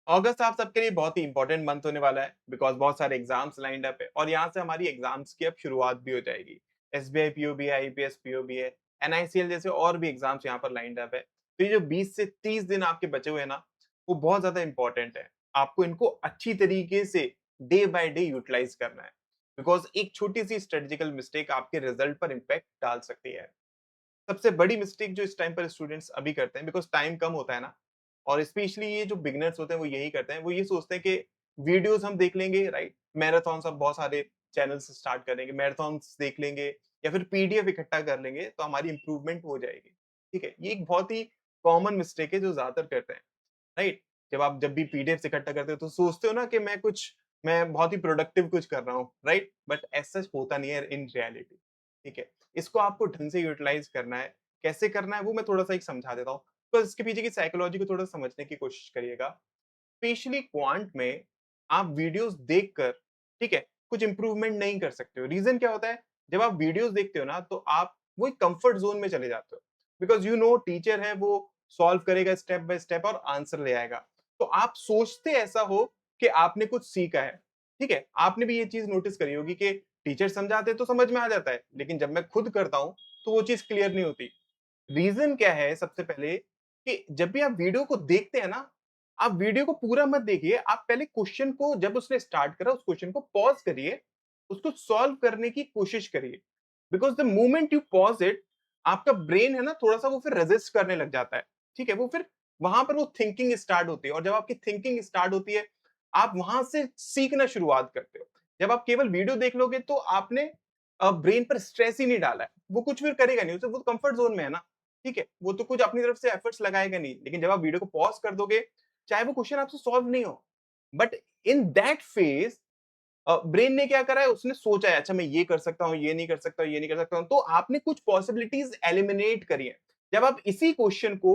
अगस्त आप सबके लिए बहुत ही इंपॉर्टेंट मंथ होने वाला है बिकॉज बहुत सारे एग्जाम्स लाइंड अप है और यहाँ से हमारी एग्जाम्स की अब शुरुआत भी हो जाएगी। एसबीआई पीओबी है, आईपीएस पीओबी है, एनआईसीएल जैसे और भी एग्जाम्स यहाँ पर लाइंड अप है। तो ये जो 20 से 30 दिन आपके बचे हुए हैं ना, वो बहुत ज्यादा इंपॉर्टेंट है। आपको इनको अच्छी तरीके से डे बाय डे यूटिलाइज करना है बिकॉज एक छोटी सी स्ट्रेटेजिकल मिस्टेक आपके रिजल्ट पर इम्पैक्ट डाल सकती है। सबसे बड़ी मिस्टेक जो इस टाइम पर स्टूडेंट्स अभी करते हैं बिकॉज टाइम कम होता है ना, और स्पेशली ये जो बिगिनर्स होते हैं वो यही करते हैं, वो ये सोचते हैं कि वीडियोस हम देख लेंगे, राइट, मैराथन अब बहुत सारे चैनल्स स्टार्ट करेंगे, मैराथन्स देख लेंगे या फिर पीडीएफ इकट्ठा कर लेंगे तो हमारी इंप्रूवमेंट हो जाएगी। ठीक है, ये एक बहुत ही कॉमन मिस्टेक है जो ज्यादातर करते हैं, राइट। जब भी पीडीएफ इकट्ठा करते हो तो सोचते हो ना कि मैं बहुत ही प्रोडक्टिव कुछ कर रहा हूँ, राइट, बट ऐसा होता नहीं है इन रियलिटी। ठीक है, इसको आपको ढंग से यूटिलाइज करना है। कैसे करना है वो मैं थोड़ा सा एक समझा देता हूँ, तो इसके पीछे की साइकोलॉजी को थोड़ा समझने की कोशिश करिएगा। स्पेशली क्वांट में आप वीडियोस देखकर, ठीक है, कुछ इंप्रूवमेंट नहीं कर सकते हो। रीजन क्या होता है, जब आप वीडियोस देखते हो ना तो आप वो एक कंफर्ट जोन में चले जाते हो बिकॉज यू नो टीचर है, वो सॉल्व करेगा स्टेप बाय स्टेप और आंसर ले आएगा। तो आप सोचते ऐसा हो कि आपने कुछ सीखा है। ठीक है, आपने भी ये चीज नोटिस करी होगी कि टीचर समझाते तो समझ में आ जाता है, लेकिन जब मैं खुद करता हूं तो वो चीज क्लियर नहीं होती। रीजन क्या है, सबसे पहले कि जब भी आप वीडियो को देखते हैं ना, आप वीडियो को पूरा मत देखिए, आप पहले क्वेश्चन को, जब उसने स्टार्ट करा उस क्वेश्चन को पॉज करिए, उसको सॉल्व करने की कोशिश करिए। Because the moment you pause it, आपका ब्रेन है ना थोड़ा सा वो फिर रेजिस्ट करने लग जाता है। ठीक है, वो फिर वहां पर वो थिंकिंग स्टार्ट होती है, और जब आपकी थिंकिंग स्टार्ट होती है आप वहां से सीखना शुरुआत करते हो। जब आप केवल वीडियो देख लोगे तो आपने ब्रेन पर स्ट्रेस ही नहीं डाला है, वो कुछ फिर करेगा नहीं, उसे वो कंफर्ट जोन में है ना। ठीक है, वो तो कुछ अपनी तरफ से एफर्ट्स लगाएगा नहीं, लेकिन जब आप वीडियो को पॉज कर दोगे, चाहे वो क्वेश्चन आपसे सॉल्व नहीं हो, but in that phase brain ने क्या करा है, उसने सोचा है अच्छा मैं ये कर सकता हूँ, ये नहीं कर सकता हूँ, ये नहीं कर सकता हूँ, तो आपने कुछ पॉसिबिलिटीज एलिमिनेट करी है। जब आप इसी क्वेश्चन को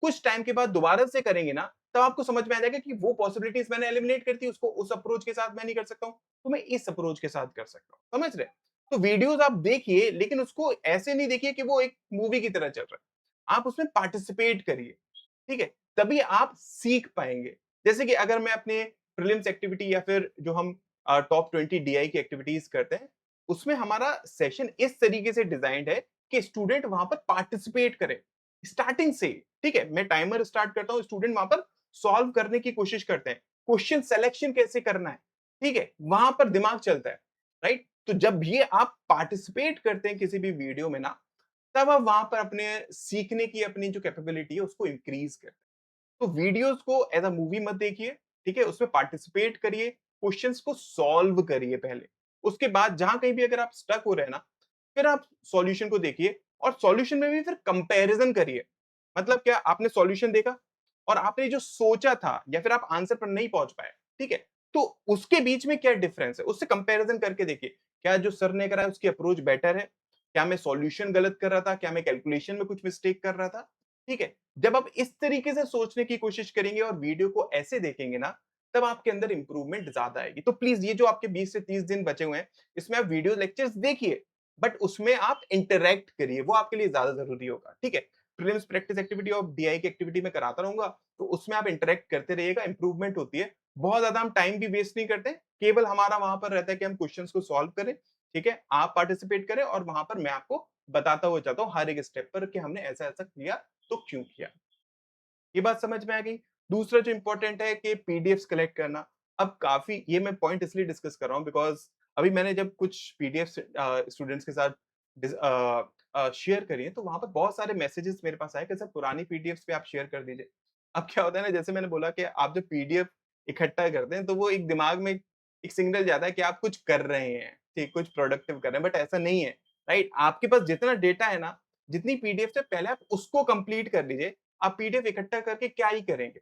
कुछ टाइम के बाद दोबारा से करेंगे ना, तब आपको समझ में आ जाएगा कि वो पॉसिबिलिटीज मैंने एलिमिनेट कर दी, उसको उस अप्रोच के साथ मैं नहीं कर सकता हूँ, तो मैं इस अप्रोच के साथ कर सकता हूँ। समझ रहे? तो वीडियोस आप देखिए, लेकिन उसको ऐसे नहीं देखिए कि वो एक मूवी की तरह चल रहा है। आप उसमें पार्टिसिपेट करिए, ठीक है? तभी आप सीख पाएंगे। जैसे कि अगर मैं अपने प्रीलिम्स एक्टिविटी या फिर जो हम टॉप 20 डीआई की एक्टिविटीज करते हैं, उसमें हमारा सेशन इस तरीके से डिजाइंड है कि स्टूडेंट वहां पर पार्टिसिपेट करे स्टार्टिंग से ही। ठीक है, मैं टाइमर स्टार्ट करता हूँ, स्टूडेंट वहां पर सॉल्व करने की कोशिश करते हैं, क्वेश्चन सिलेक्शन कैसे करना है, ठीक है, वहां पर दिमाग चलता है, राइट। तो जब भी आप पार्टिसिपेट करते हैं किसी भी वीडियो में ना, तब आप वहां पर अपने सीखने की अपनी जो कैपेबिलिटी है उसको इंक्रीज करते हैं। तो वीडियोस को एज अ मूवी मत देखिए, ठीक है, उसमें पार्टिसिपेट करिए, क्वेश्चंस को सॉल्व करिए पहले। उसके बाद जहां कहीं भी अगर आप स्टक हो रहे हैं ना, फिर आप सॉल्यूशन को देखिए, और सॉल्यूशन में भी फिर कंपैरिजन करिए। मतलब क्या, आपने सॉल्यूशन देखा और आपने जो सोचा था या फिर आप आंसर पर नहीं पहुंच पाए, ठीक है, तो उसके बीच में क्या डिफरेंस है उससे कंपैरिजन करके देखिए। क्या जो सर ने करा है उसकी अप्रोच बेटर है? क्या मैं सॉल्यूशन गलत कर रहा था? क्या मैं कैलकुलेशन में कुछ मिस्टेक कर रहा था? ठीक है, जब आप इस तरीके से सोचने की कोशिश करेंगे और वीडियो को ऐसे देखेंगे ना, तब आपके अंदर इंप्रूवमेंट ज्यादा आएगी। तो प्लीज ये जो आपके 20 से 30 दिन बचे हुए हैं, इसमें आप वीडियो लेक्चर्स देखिए, बट उसमें आप इंटरैक्ट करिए, वो आपके लिए ज्यादा जरूरी होगा। ठीक है, प्रीलिम्स प्रैक्टिस एक्टिविटी और डीआई की एक्टिविटी में कराता रहूंगा, तो उसमें आप इंटरैक्ट करते रहिएगा, इंप्रूवमेंट होती है। बहुत ज्यादा हम टाइम भी वेस्ट नहीं करते, केवल हमारा वहां पर रहता है कि हम क्वेश्चंस को सॉल्व करें। ठीक है, आप पार्टिसिपेट करें और वहां पर मैं आपको बताता हुआ चाहता हूँ हर एक स्टेप पर कि हमने ऐसा ऐसा किया तो क्यों किया। ये बात समझ में आ गई। दूसरा जो इंपॉर्टेंट है कि पीडीएफ्स कलेक्ट करना। अब काफी ये मैं पॉइंट इसलिए डिस्कस कर रहा हूँ बिकॉज अभी मैंने जब कुछ पीडीएफ स्टूडेंट्स के साथ शेयर करी है, तो वहां पर बहुत सारे मैसेजेस मेरे पास आए कि सर पुरानी पीडीएफ्स पे आप शेयर कर दीजिए। अब क्या होता है ना, जैसे मैंने बोला कि आप जब पीडीएफ इकट्ठा करते हैं तो वो एक दिमाग में एक सिग्नल जाता है कि आप कुछ कर रहे हैं, ठीक, कुछ प्रोडक्टिव कर रहे हैं, बट ऐसा नहीं है, राइट। आपके पास जितना डेटा है ना, जितनी पीडीएफ है, पहले आप उसको कंप्लीट कर लीजिए। आप पीडीएफ इकट्ठा करके क्या ही करेंगे?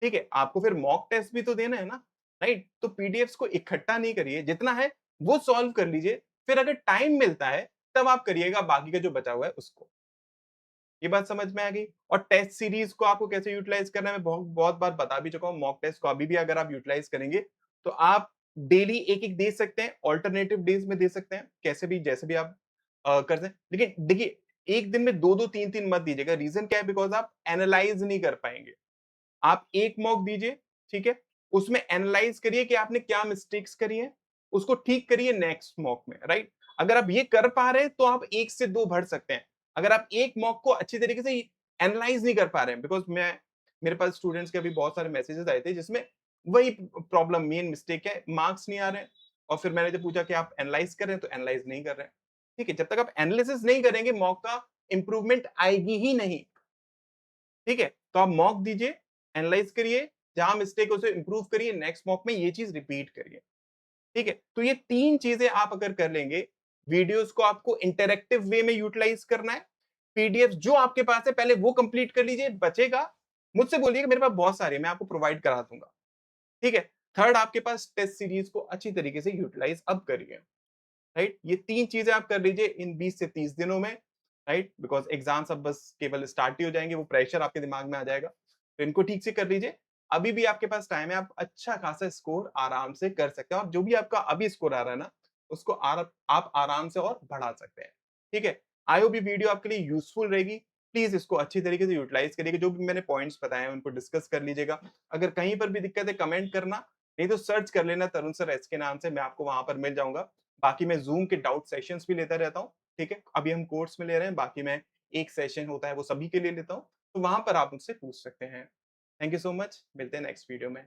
ठीक है, आपको फिर मॉक टेस्ट भी तो देना है ना, राइट? तो पीडीएफ्स को इकट्ठा नहीं करिए, जितना है वो सॉल्व कर लीजिए, फिर अगर टाइम मिलता है तब आप करिएगा बाकी का जो बचा हुआ है उसको। ये बात समझ में आ गई? और टेस्ट सीरीज को आपको कैसे यूटिलाइज करना है मैं बहुत बहुत बार बता भी चुका हूँ। मॉक टेस्ट को अभी भी अगर आप यूटिलाइज करेंगे तो आप डेली एक एक दे सकते हैं, ऑल्टरनेटिव डेज में दे सकते हैं, कैसे भी जैसे भी आप करते हैं। लेकिन देखिए, एक दिन में दो दो तीन तीन मत दीजिएगा। रीजन क्या है? बिकॉज आप एनालाइज नहीं कर पाएंगे। आप एक मॉक दीजिए, ठीक है? उसमें एनालाइज़ करिए कि आपने क्या मिस्टेक्स करी हैं, उसको ठीक करिए नेक्स्ट मॉक में, राइट? अगर आप ये कर पा रहे हैं, तो आप 1 से 2 बढ़ सकते हैं। अगर आप एक मॉक को अच्छी तरीके से एनालाइज़ नहीं कर पा रहे हैं, बिकॉज़ मेरे पास स्टूडेंट्स के अभी बहुत सारे मैसेजेस आए थे, जिसमें वही प्रॉब्लम मेन मिस्टेक है, मार्क्स नहीं आ रहे हैं और फिर मैंने जब पूछा कि आप एनालाइज़ कर रहे हैं, तो एनालाइज़ नहीं कर रहे हैं। ठीक है? जब तक आप एनालिसिस नहीं करेंगे, मॉक का इम्प्रूवमेंट आएगी ही नहीं। ठीक है? तो आप मॉक दीजिए, एनालाइज़ करिए, जहाँ मिस्टेक है उसे इम्प्रूव करिए, नेक्स्ट मॉक में ये चीज़ रिपीट करिए। ठीक है? तो ये 3 चीज़ें आप अगर कर लेंगे, वीडियोज़ को आपको इंटरैक्टिव वे में यूटिलाइज़ करना है, पीडीएफ्स जो आपके पास है पहले वो कंप्लीट कर लीजिए, बचेगा मुझसे बोलिए मेरे पास बहुत सारे हैं, मैं आपको प्रोवाइड करा दूँगा। ठीक है? थर्ड आपके पास टेस्ट सीरीज़ को अच्छी तरीके से यूटिलाइज़ अब करिए। राइट? ये 3 चीज़ें आप कर लीजिए इन 20 से 30 दिनों में, राइट? बिकॉज़ एग्ज़ाम्स अब बस केवल स्टार्ट ही हो जाएँगे, वो प्रेशर आपके दिमाग में आ जाएगा। तो इनको ठीक से कर लीजिए। अभी भी आपके पास टाइम है, आप अच्छा खासा स्कोर आराम से कर सकते हैं और जो भी आपका अभी स्कोर आ रहा है ना, उसको आप आराम से और बढ़ा सकते हैं। ठीक है? आई होप ये वीडियो आपके लिए यूज़फुल रहेगी। प्लीज़ इसको अच्छी तरीके से यूटिलाइज़ करिएगा, जो भी मैंने पॉइंट्स बताए हैं उनको डिस्कस कर लीजिएगा। अगर कहीं पर भी दिक्कत है कमेंट करना, नहीं तो सर्च कर लेना तरुण सर एस के नाम से, मैं आपको वहाँ पर मिल जाऊँगा। बाकी मैं ज़ूम के डाउट सेशंस भी लेता रहता हूँ, ठीक है? अभी हम कोर्स में ले रहे हैं, बाकी मैं एक सेशन होता है वो सभी के लिए लेता हूँ, तो वहाँ पर आप मुझसे पूछ सकते हैं। थैंक यू सो मच, मिलते हैं नेक्स्ट वीडियो में।